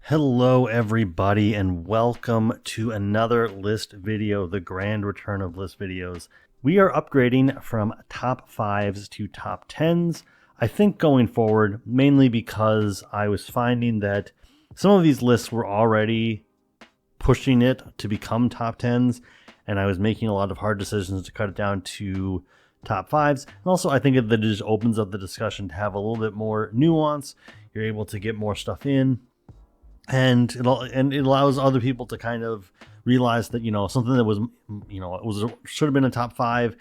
Hello everybody and welcome to another list video, the grand return of list videos. We are upgrading from top 5s to top 10s, I think going forward, mainly because I was finding that some of these lists were already pushing it to become top 10s, and I was making a lot of hard decisions to cut it down to top 5s. And also I think that it just opens up the discussion to have a little bit more nuance. You're able to get more stuff in. And it allows other people to kind of realize that something that was should have been a top 5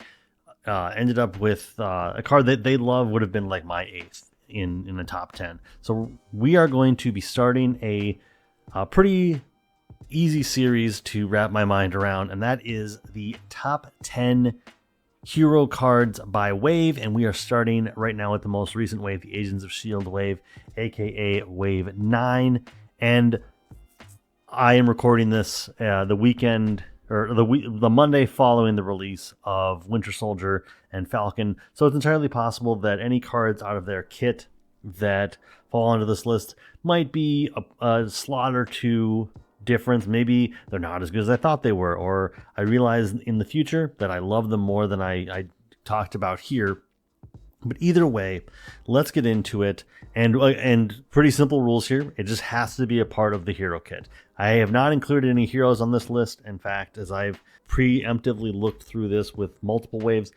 ended up with a card that they love would have been like my 8th in the top 10. So we are going to be starting a pretty easy series to wrap my mind around, and that is the top 10 hero cards by wave, and we are starting right now with the most recent wave, the Agents of S.H.I.E.L.D. wave, aka wave 9. And I am recording this the weekend or the Monday following the release of Winter Soldier and Falcon. So it's entirely possible that any cards out of their kit that fall onto this list might be a slot or two difference. Maybe they're not as good as I thought they were, or I realize in the future that I love them more than I talked about here. But either way, let's get into it. And pretty simple rules here. It just has to be a part of the hero kit. I have not included any heroes on this list. In fact, as I've preemptively looked through this with multiple waves,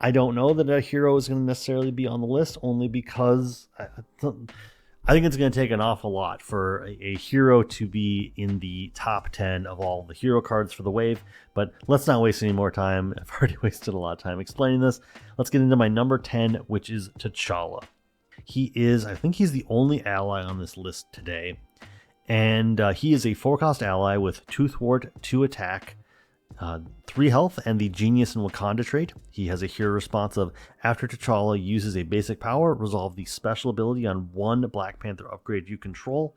I don't know that a hero is going to necessarily be on the list, only because I think it's going to take an awful lot for a hero to be in the top 10 of all the hero cards for the wave. But let's not waste any more time. I've already wasted a lot of time explaining this. Let's get into my number 10, which is T'Challa. I think he's the only ally on this list today. And he is a 4-cost ally with 2 thwart, 2 attack, 3 health, and the Genius in Wakanda trait. He has a hero response of, after T'Challa uses a basic power, resolve the special ability on 1 Black Panther upgrade you control.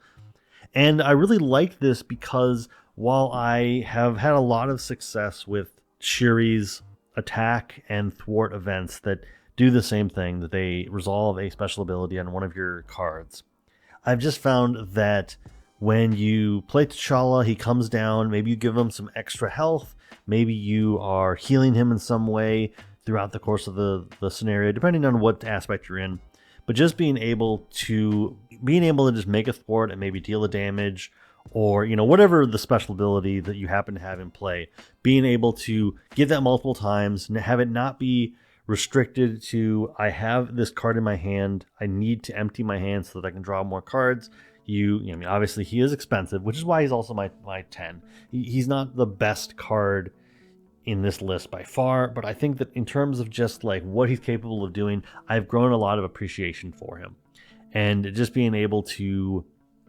And I really like this because while I have had a lot of success with Shuri's attack and thwart events that do the same thing, that they resolve a special ability on one of your cards, I've just found that when you play T'Challa, he comes down, maybe you give him some extra health, maybe you are healing him in some way throughout the course of the scenario, depending on what aspect you're in. But just being able to just make a thwart and maybe deal the damage, or whatever the special ability that you happen to have in play, being able to get that multiple times and have it not be restricted to, I have this card in my hand, I need to empty my hand so that I can draw more cards. Obviously he is expensive, which is why he's also my 10. He's not the best card in this list by far, but I think that in terms of just like what he's capable of doing, I've grown a lot of appreciation for him. And just being able to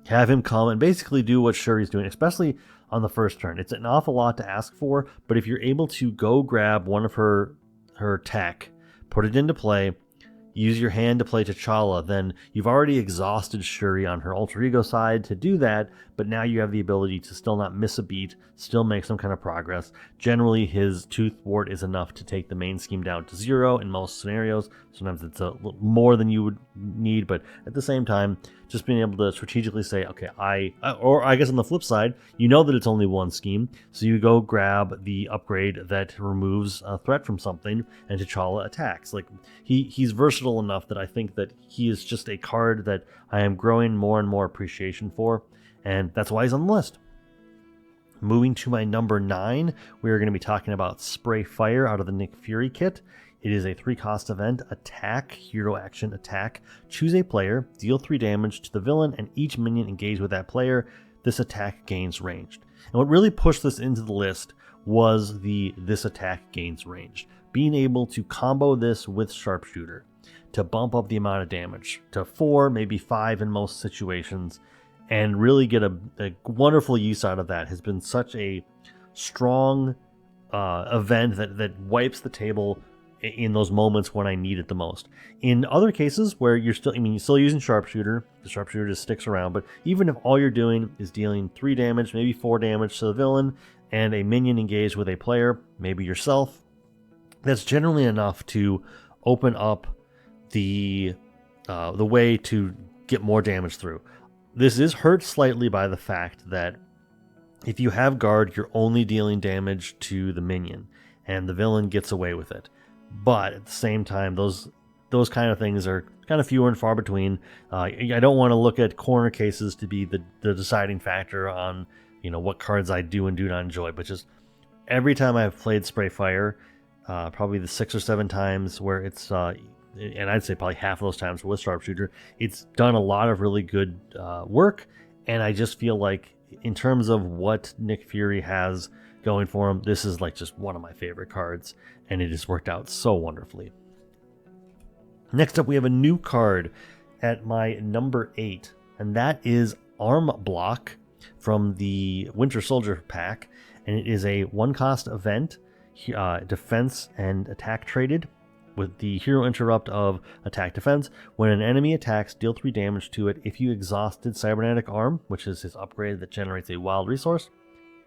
have him come and basically do what Shuri's doing, especially on the first turn. It's an awful lot to ask for, but if you're able to go grab one of her tech, put it into play, use your hand to play T'Challa, then you've already exhausted Shuri on her alter ego side to do that, but now you have the ability to still not miss a beat, still make some kind of progress. Generally, his 2 thwart is enough to take the main scheme down to 0 in most scenarios. Sometimes it's a little more than you would need, but at the same time, just being able to strategically say, okay, or I guess on the flip side, you know that it's only 1 scheme, so you go grab the upgrade that removes a threat from something, and T'Challa attacks. Like, he's versatile enough that I think that he is just a card that I am growing more and more appreciation for, and that's why he's on the list. Moving to my number 9, we are going to be talking about Spray Fire out of the Nick Fury kit. It is a 3-cost event, attack, hero action, attack. Choose a player, deal 3 damage to the villain, and each minion engaged with that player, this attack gains ranged. And what really pushed this into the list was this attack gains ranged. Being able to combo this with Sharpshooter to bump up the amount of damage to 4, maybe 5 in most situations, and really get a wonderful use out of that has been such a strong event that wipes the table in those moments when I need it the most. In other cases where you're still using Sharpshooter, the Sharpshooter just sticks around, but even if all you're doing is dealing 3 damage, maybe 4 damage to the villain, and a minion engaged with a player, maybe yourself, that's generally enough to open up the way to get more damage through. This is hurt slightly by the fact that if you have guard, you're only dealing damage to the minion, and the villain gets away with it. But at the same time, those kind of things are kind of fewer and far between. I don't want to look at corner cases to be the deciding factor on what cards I do and do not enjoy. But just every time I've played Spray Fire, probably the 6 or 7 times where it's and I'd say probably half of those times with Sharpshooter, it's done a lot of really good work, and I just feel like in terms of what Nick Fury has going for him, this is like just one of my favorite cards, and it has worked out so wonderfully. Next up, we have a new card at my number 8, and that is Arm Block from the Winter Soldier pack, and it is a 1-cost event, defense and attack traded, with the hero interrupt of attack defense. When an enemy attacks, deal 3 damage to it if you exhausted Cybernetic Arm, which is his upgrade that generates a wild resource.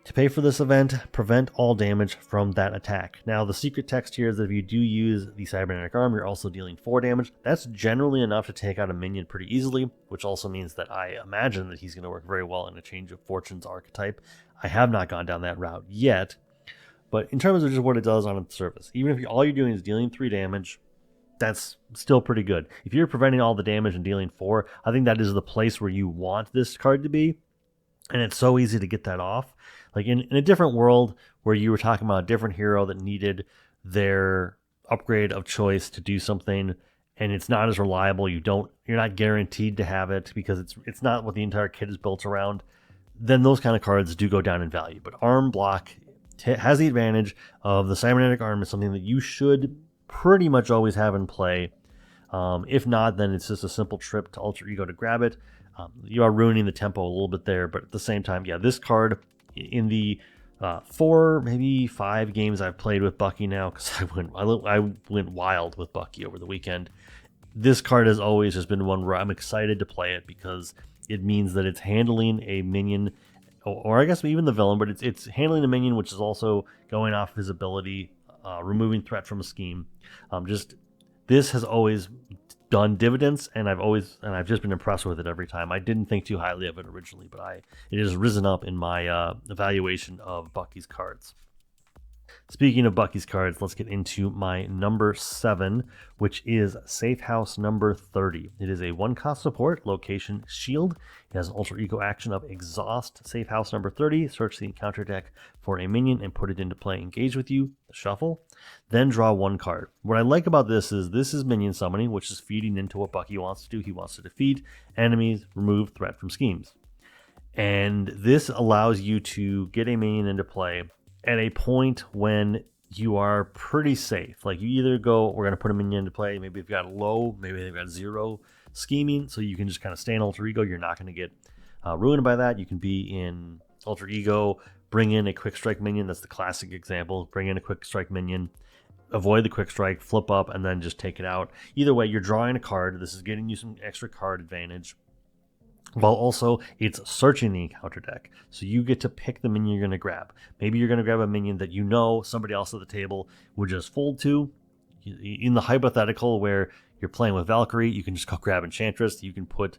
To pay for this event, prevent all damage from that attack. Now, the secret text here is that if you do use the Cybernetic Arm, you're also dealing 4 damage. That's generally enough to take out a minion pretty easily, which also means that I imagine that he's going to work very well in a Change of Fortunes archetype. I have not gone down that route yet, but in terms of just what it does on its surface, even if all you're doing is dealing 3 damage, that's still pretty good. If you're preventing all the damage and dealing 4, I think that is the place where you want this card to be, and it's so easy to get that off. Like in a different world where you were talking about a different hero that needed their upgrade of choice to do something, and it's not as reliable, you're not guaranteed to have it because it's not what the entire kit is built around, then those kind of cards do go down in value. But Arm Block has the advantage of the Cybernetic Arm is something that you should pretty much always have in play. If not, then it's just a simple trip to Alter Ego to grab it. You are ruining the tempo a little bit there, but at the same time, yeah, this card in the 4, maybe 5 games I've played with Bucky now, because I went wild with Bucky over the weekend. This card has always just been one where I'm excited to play it because it means that it's handling a minion, or I guess even the villain, but it's handling a minion which is also going off his ability, removing threat from a scheme. This has always done dividends, and I've just been impressed with it every time. I didn't think too highly of it originally, but it has risen up in my evaluation of Bucky's cards. Speaking of Bucky's cards, let's get into my number 7, which is Safe House number 30. It is a 1-cost support, location S.H.I.E.L.D. It has an alter ego action of Exhaust Safe House number 30. Search the encounter deck for a minion and put it into play. Engage with you, shuffle, then draw 1 card. What I like about this is minion summoning, which is feeding into what Bucky wants to do. He wants to defeat enemies, remove threat from schemes. And this allows you to get a minion into play at a point when you are pretty safe. Like you either go, we're going to put a minion into play, maybe they've got low, maybe they've got 0 scheming, so you can just kind of stay in alter ego. You're not going to get ruined by that. You can be in alter ego, bring in a quick strike minion. That's the classic example. Bring in a quick strike minion, avoid the quick strike, flip up, and then just take it out. Either way, you're drawing a card. This is getting you some extra card advantage, while also it's searching the encounter deck. So you get to pick the minion you're going to grab. Maybe you're going to grab a minion that you know somebody else at the table would just fold to. In the hypothetical where you're playing with Valkyrie, you can just go grab Enchantress. You can put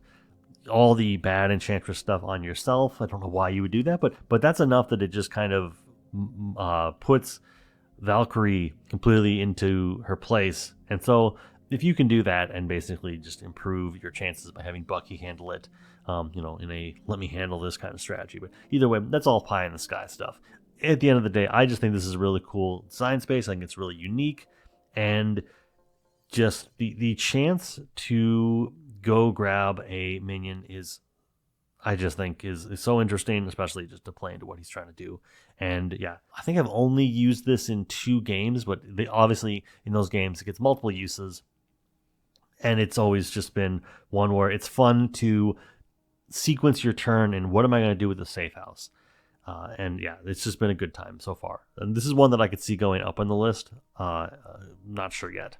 all the bad Enchantress stuff on yourself. I don't know why you would do that, but that's enough that it just kind of puts Valkyrie completely into her place. And so if you can do that and basically just improve your chances by having Bucky handle it, in a let me handle this kind of strategy. But either way, that's all pie in the sky stuff. At the end of the day, I just think this is a really cool design space. I think it's really unique, and just the chance to go grab a minion I just think is so interesting, especially just to play into what he's trying to do. And yeah, I think I've only used this in 2 games, but obviously in those games it gets multiple uses. And it's always just been one where it's fun to sequence your turn and what am I going to do with the safe house? And yeah, it's just been a good time so far. And this is one that I could see going up on the list. Not sure yet.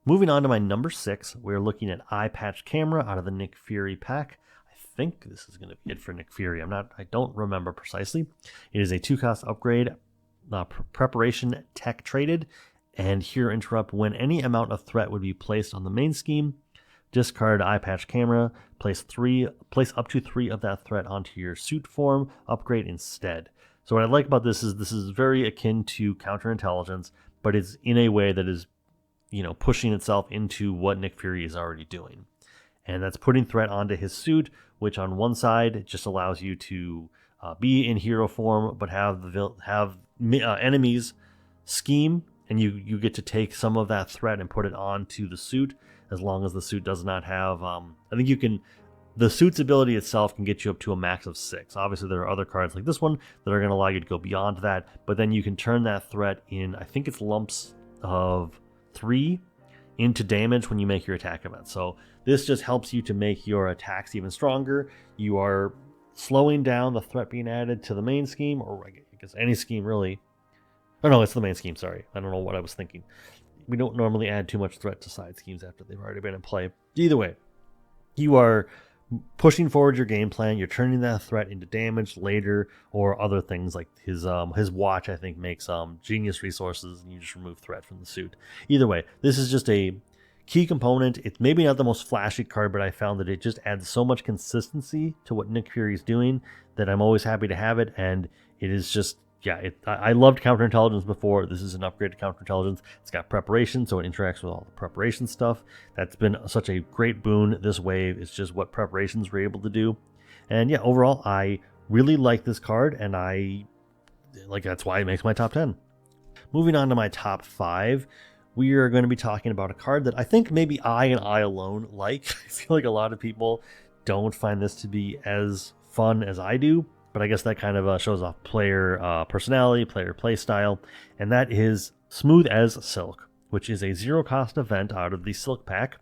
Moving on to my number 6, we're looking at Eyepatch Camera out of the Nick Fury pack. I think this is going to be it for Nick Fury. I don't remember precisely. It is a 2-cost upgrade, preparation tech traded, and here interrupt when any amount of threat would be placed on the main scheme. discard Eyepatch camera, place up to 3 of that threat onto your suit form, upgrade instead. So what I like about this is very akin to counterintelligence, but it's in a way that is, pushing itself into what Nick Fury is already doing. And that's putting threat onto his suit, which on one side just allows you to be in hero form, but have enemies scheme, and you get to take some of that threat and put it onto the suit, as long as the suit does not have. I think you can. The suit's ability itself can get you up to a max of 6. Obviously, there are other cards like this one that are going to allow you to go beyond that, but then you can turn that threat in, I think it's lumps of 3 into damage when you make your attack event. So this just helps you to make your attacks even stronger. You are slowing down the threat being added to the main scheme, or I guess any scheme really. Oh no, it's the main scheme, sorry. I don't know what I was thinking. We don't normally add too much threat to side schemes after they've already been in play. Either way, you are pushing forward your game plan. You're turning that threat into damage later, or other things like his watch, I think, makes genius resources, and you just remove threat from the suit. Either way, this is just a key component. It's maybe not the most flashy card, but I found that it just adds so much consistency to what Nick Fury is doing that I'm always happy to have it. And it is just, I loved counterintelligence before. This is an upgrade to counterintelligence. It's got preparation, so it interacts with all the preparation stuff. That's been such a great boon this wave. It's just what preparations were able to do. And yeah, overall, I really like this card, and that's why it makes my top 10. Moving on to my top 5, we are going to be talking about a card that I think maybe I alone like. I feel like a lot of people don't find this to be as fun as I do. But I guess that kind of shows off player personality, player play style, and that is Smooth as Silk, which is a 0-cost event out of the Silk pack.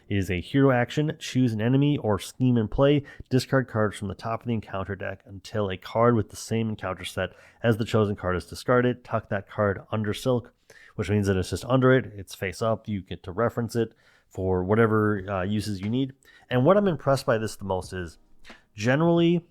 It is a hero action. Choose an enemy or scheme in play. Discard cards from the top of the encounter deck until a card with the same encounter set as the chosen card is discarded. Tuck that card under Silk, which means that it's just under it. It's face up. You get to reference it for whatever uses you need. And what I'm impressed by this the most is generally...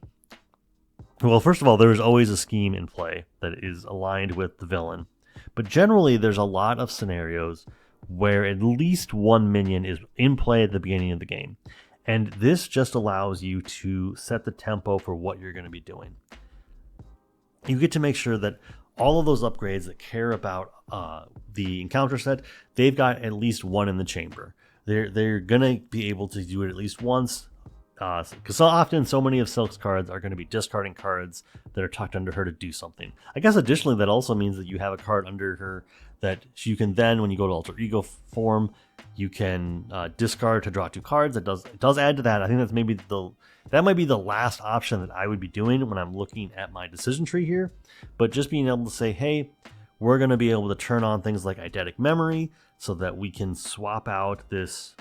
Well, first of all, there's always a scheme in play that is aligned with the villain. But generally, there's a lot of scenarios where at least one minion is in play at the beginning of the game. And this just allows you to set the tempo for what you're going to be doing. You get to make sure that all of those upgrades that care about the encounter set, they've got at least one in the chamber. They're going to be able to do it at least once. Because so often, so many of Silk's cards are going to be discarding cards that are tucked under her to do something. I guess additionally, that also means that you have a card under her that you can then, when you go to Alter Ego form, you can discard to draw 2 cards. It does add to that. I think that might be the last option that I would be doing when I'm looking at my decision tree here. But just being able to say, hey, we're going to be able to turn on things like Eidetic Memory so that we can swap out this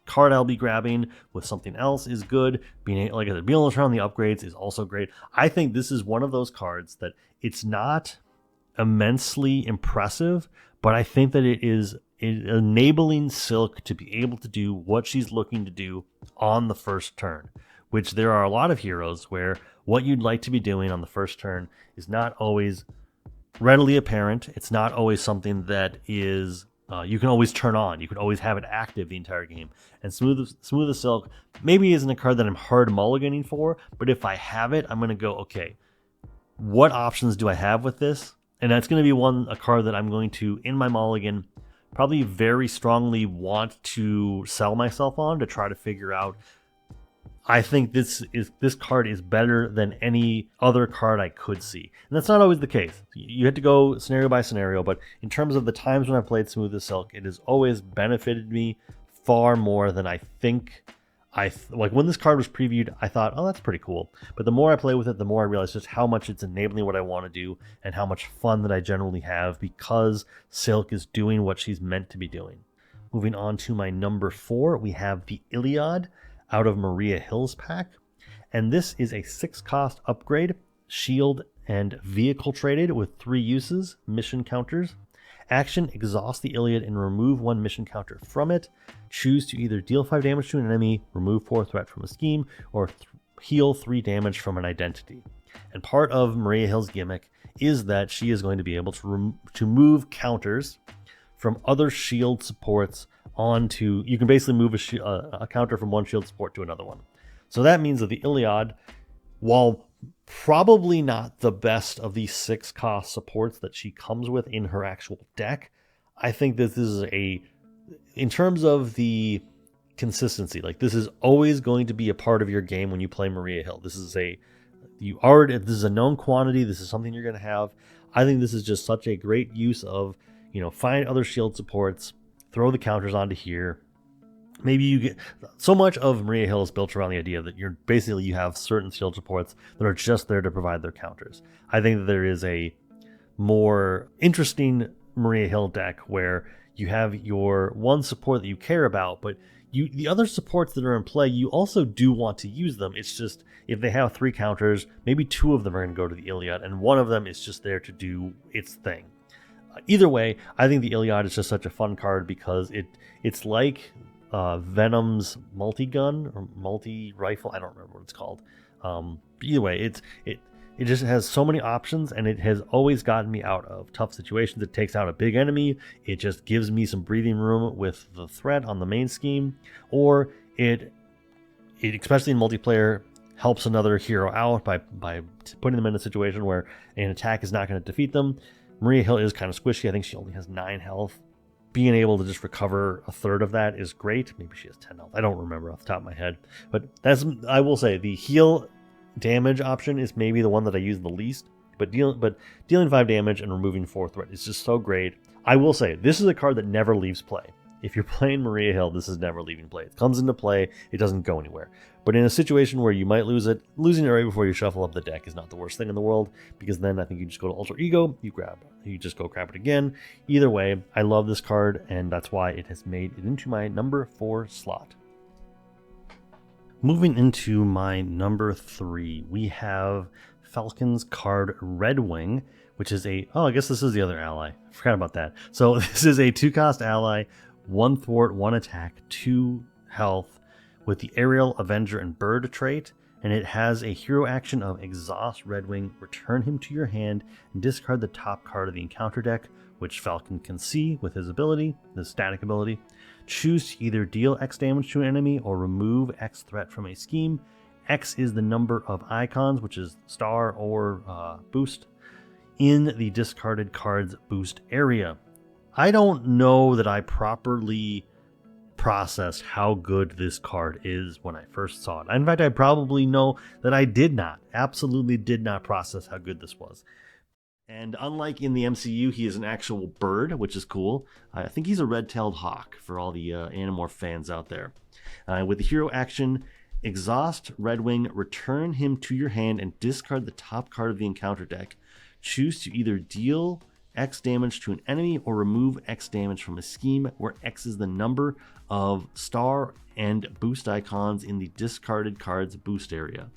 card I'll be grabbing with something else is good. Being able to turn on the upgrades is also great. I think this is one of those cards that it's not immensely impressive, but I think that it is enabling Silk to be able to do what she's looking to do on the first turn, which there are a lot of heroes where what you'd like to be doing on the first turn is not always readily apparent. It's not always something that is you can always turn on. You can always have it active the entire game. And Smooth as Silk maybe isn't a card that I'm hard mulliganing for, but if I have it, I'm going to go, okay, what options do I have with this? And that's going to be a card that I'm going to, in my mulligan, probably very strongly want to sell myself on to try to figure out, I think this card is better than any other card I could see. And that's not always the case. You have to go scenario by scenario, but in terms of the times when I've played Smooth as Silk, it has always benefited me far more than I think. Like when this card was previewed, I thought, oh, that's pretty cool. But the more I play with it, the more I realize just how much it's enabling what I want to do and how much fun that I generally have because Silk is doing what she's meant to be doing. Moving on to my number 4, we have the Iliad out of Maria Hill's pack. And this is a 6-cost upgrade, shield and vehicle traded with 3 uses, mission counters. Action, exhaust the Iliad and remove 1 mission counter from it. Choose to either deal 5 damage to an enemy, remove 4 threat from a scheme, or heal 3 damage from an identity. And part of Maria Hill's gimmick is that she is going to be able to move counters from other shield supports onto, you can basically move a counter from one shield support to another one. So that means that the Iliad, while probably not the best of the 6 cost supports that she comes with in her actual deck, I think this is in terms of the consistency, like this is always going to be a part of your game when you play Maria Hill. This is a known quantity. This is something you're going to have. I think this is just such a great use of, find other shield supports, throw the counters onto here. Maybe you get so much of Maria Hill is built around the idea that you have certain shield supports that are just there to provide their counters. I think that there is a more interesting Maria Hill deck where you have your one support that you care about, but the other supports that are in play, you also do want to use them. It's just, if they have 3 counters, maybe 2 of them are going to go to the Iliad, and one of them is just there to do its thing. Either way, I think the Iliad is just such a fun card because it's like Venom's multi-gun or multi-rifle. I don't remember what it's called. Either way, it just has so many options, and it has always gotten me out of tough situations. It takes out a big enemy. It just gives me some breathing room with the threat on the main scheme, or it especially in multiplayer, helps another hero out by putting them in a situation where an attack is not going to defeat them. Maria Hill is kind of squishy. I think she only has 9 health. Being able to just recover a third of that is great. Maybe she has 10 health. I don't remember off the top of my head. But I will say, the heal damage option is maybe the one that I use the least. But dealing 5 damage and removing 4 threat is just so great. I will say, this is a card that never leaves play. If you're playing Maria Hill, this is never leaving play. It comes into play, it doesn't go anywhere. But in a situation where you might lose it, losing it right before you shuffle up the deck is not the worst thing in the world, because then I think you just go to Alter Ego, you just go grab it again. Either way, I love this card, and that's why it has made it into my number 4 slot. Moving into my number 3, we have Falcon's card Redwing, which is I guess this is the other ally. I forgot about that. So this is a 2-cost ally, 1 thwart, 1 attack, 2 health, with the Aerial, Avenger, and Bird trait, and it has a hero action of Exhaust Redwing, return him to your hand, and discard the top card of the encounter deck, which Falcon can see with his ability, his static ability. Choose to either deal X damage to an enemy or remove X threat from a scheme. X is the number of icons, which is star or boost, in the discarded card's boost area. I don't know that I properly processed how good this card is when I first saw it. In fact, I probably know that I absolutely did not process how good this was. And unlike in the MCU, he is an actual bird, which is cool. I think he's a red-tailed hawk for all the Animorph fans out there. With the hero action, Exhaust Redwing, return him to your hand and discard the top card of the encounter deck. Choose to either deal X damage to an enemy or remove X damage from a scheme, where X is the number of star and boost icons in the discarded card's boost area.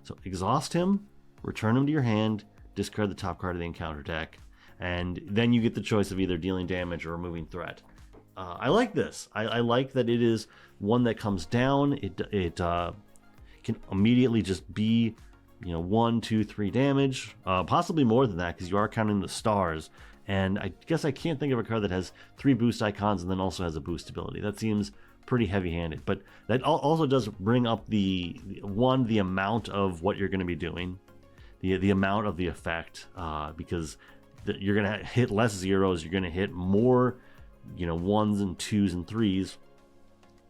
So exhaust him, return him to your hand, discard the top card of the encounter deck, and then you get the choice of either dealing damage or removing threat. I like this. I like that it is one that comes down. It can immediately just be 1, 2, 3 damage, possibly more than that, because you are counting the stars. And I guess I can't think of a card that has 3 boost icons and then also has a boost ability. That seems pretty heavy-handed, but that also does bring up the amount of what you're going to be doing, the amount of the effect, because you're going to hit less zeros, you're going to hit more 1s and 2s and 3s,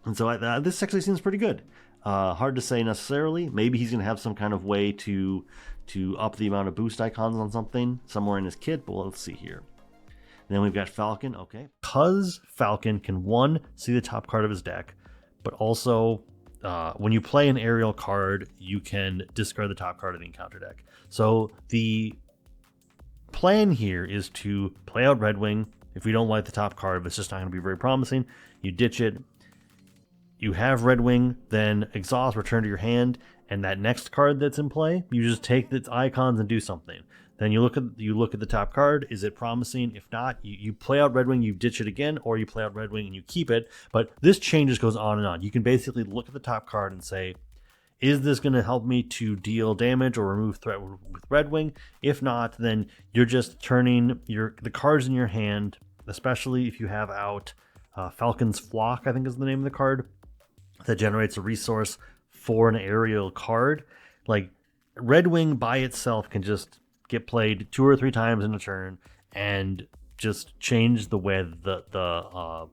and so this actually seems pretty good. Hard to say necessarily. Maybe he's going to have some kind of way to up the amount of boost icons on something somewhere in his kit, but let's see here. And then we've got Falcon, okay. Because Falcon can, 1, see the top card of his deck, but also when you play an aerial card, you can discard the top card of the encounter deck. So the plan here is to play out Redwing. If we don't like the top card, if it's just not going to be very promising, you ditch it. You have Redwing, then exhaust, return to your hand, and that next card that's in play, you just take its icons and do something. Then you look at the top card. Is it promising? If not, you play out Redwing, you ditch it again, or you play out Redwing and you keep it. But this chain just goes on and on. You can basically look at the top card and say, is this going to help me to deal damage or remove threat with Redwing? If not, then you're just turning the cards in your hand especially if you have out Falcon's Flock, I think is the name of the card, that generates a resource for an aerial card. Like Redwing by itself can just get played 2 or 3 times in a turn and just change the way the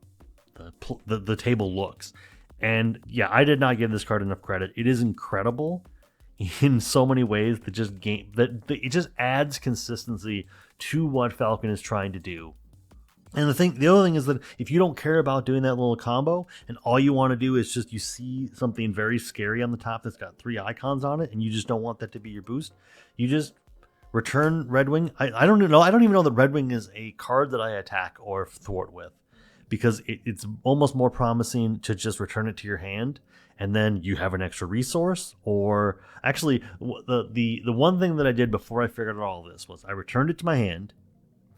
table looks. And yeah, I did not give this card enough credit. It is incredible in so many ways that it just adds consistency to what Falcon is trying to do. And the other thing is that if you don't care about doing that little combo and all you want to do is just you see something very scary on the top that's got 3 icons on it and you just don't want that to be your boost, you just return Redwing. I don't even know. I don't even know that Redwing is a card that I attack or thwart with, because it's almost more promising to just return it to your hand and then you have an extra resource. Or actually, the one thing that I did before I figured out all this was I returned it to my hand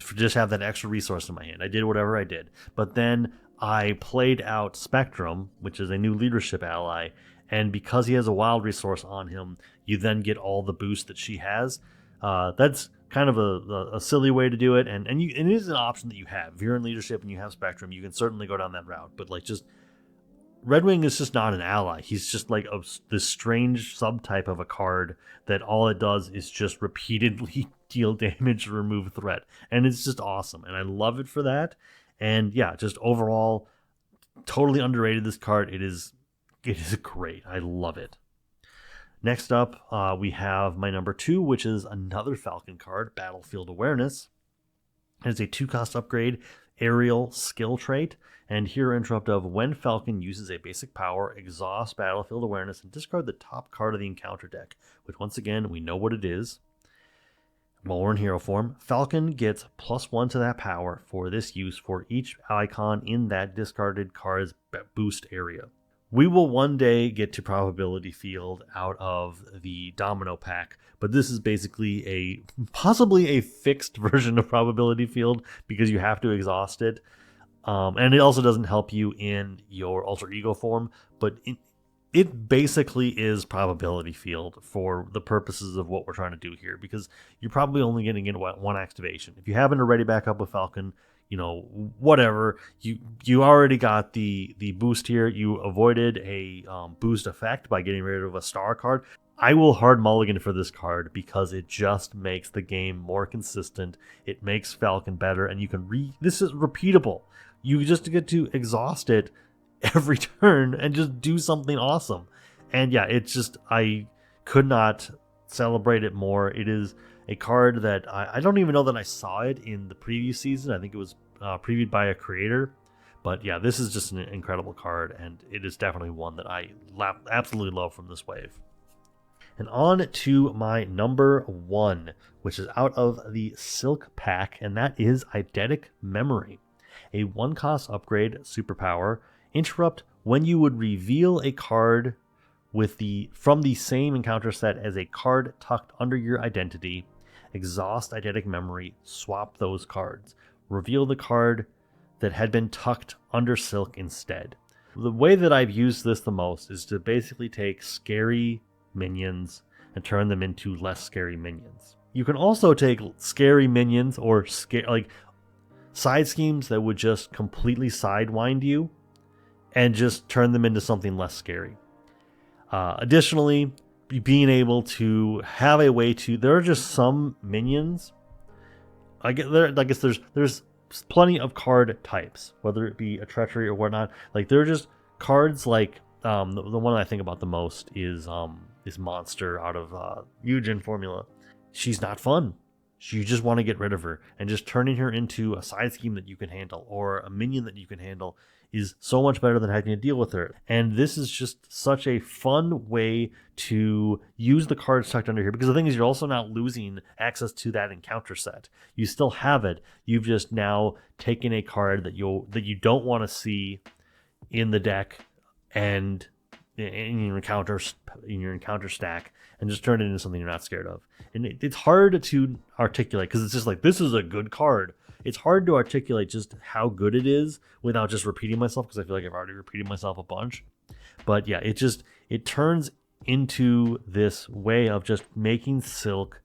to just have that extra resource in my hand. I did whatever I did, but then I played out Spectrum, which is a new leadership ally, and because he has a wild resource on him, you then get all the boost that she has. That's kind of a silly way to do it, and it is an option that you have. If you're in leadership and you have Spectrum, you can certainly go down that route. But like, just Redwing is just not an ally. He's just like this strange subtype of a card that all it does is just repeatedly deal damage, remove threat, and it's just awesome. And I love it for that. And yeah, just overall, totally underrated. This card, it is great. I love it. Next up, we have my number 2, which is another Falcon card, Battlefield Awareness. It's a 2-cost upgrade, aerial skill trait. And here interrupt of when Falcon uses a basic power, exhaust Battlefield Awareness and discard the top card of the encounter deck, which once again, we know what it is. While we're in hero form, Falcon gets +1 to that power for this use for each icon in that discarded card's boost area. We will one day get to Probability Field out of the Domino pack, but this is basically possibly a fixed version of Probability Field because you have to exhaust it. And it also doesn't help you in your alter ego form, but it basically is Probability Field for the purposes of what we're trying to do here, because you're probably only getting into one activation. If you haven't already back up with Falcon, whatever, you already got the boost here. You avoided a boost effect by getting rid of a star card. I will hard mulligan for this card because it just makes the game more consistent. It makes Falcon better, and you can this is repeatable. You just get to exhaust it every turn and just do something awesome. And yeah, it's just, I could not celebrate it more. It is a card that I don't even know that I saw it in the previous season. I think it was previewed by a creator. But yeah, this is just an incredible card, and it is definitely one that I absolutely love from this wave. And on to my number 1, which is out of the Silk pack, and that is Eidetic Memory. A 1-cost upgrade superpower. Interrupt when you would reveal a card from the same encounter set as a card tucked under your identity. Exhaust Eidetic Memory, swap those cards. Reveal the card that had been tucked under Silk instead. The way that I've used this the most is to basically take scary minions and turn them into less scary minions. You can also take scary minions or side schemes that would just completely sidewind you and just turn them into something less scary. Additionally, being able to have a way to, there are just some minions. I guess there's plenty of card types, whether it be a treachery or whatnot. Like, there are just cards like the one I think about the most is Monster out of Eugen Formula. She's not fun. You just want to get rid of her, and just turning her into a side scheme that you can handle or a minion that you can handle is so much better than having to deal with her. And this is just such a fun way to use the cards tucked under here, because the thing is, you're also not losing access to that encounter set. You still have it. You've just now taken a card that you don't want to see in the deck and in your encounter stack, and just turn it into something you're not scared of. And it's hard to articulate, because it's just like, this is a good card. It's hard to articulate just how good it is without just repeating myself, because I feel like I've already repeated myself a bunch. But yeah, it turns into this way of just making Silk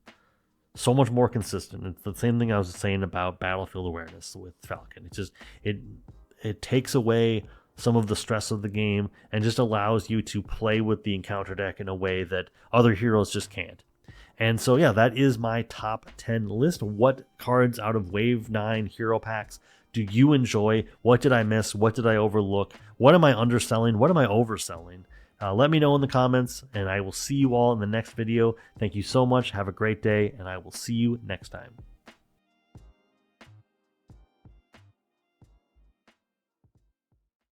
so much more consistent. It's the same thing I was saying about Battlefield Awareness with Falcon. It's just it takes away some of the stress of the game and just allows you to play with the encounter deck in a way that other heroes just can't. And so, yeah, that is my top 10 list. What cards out of Wave 9 hero packs do you enjoy? What did I miss? What did I overlook? What am I underselling? What am I overselling? Let me know in the comments, and I will see you all in the next video. Thank you so much. Have a great day, and I will see you next time.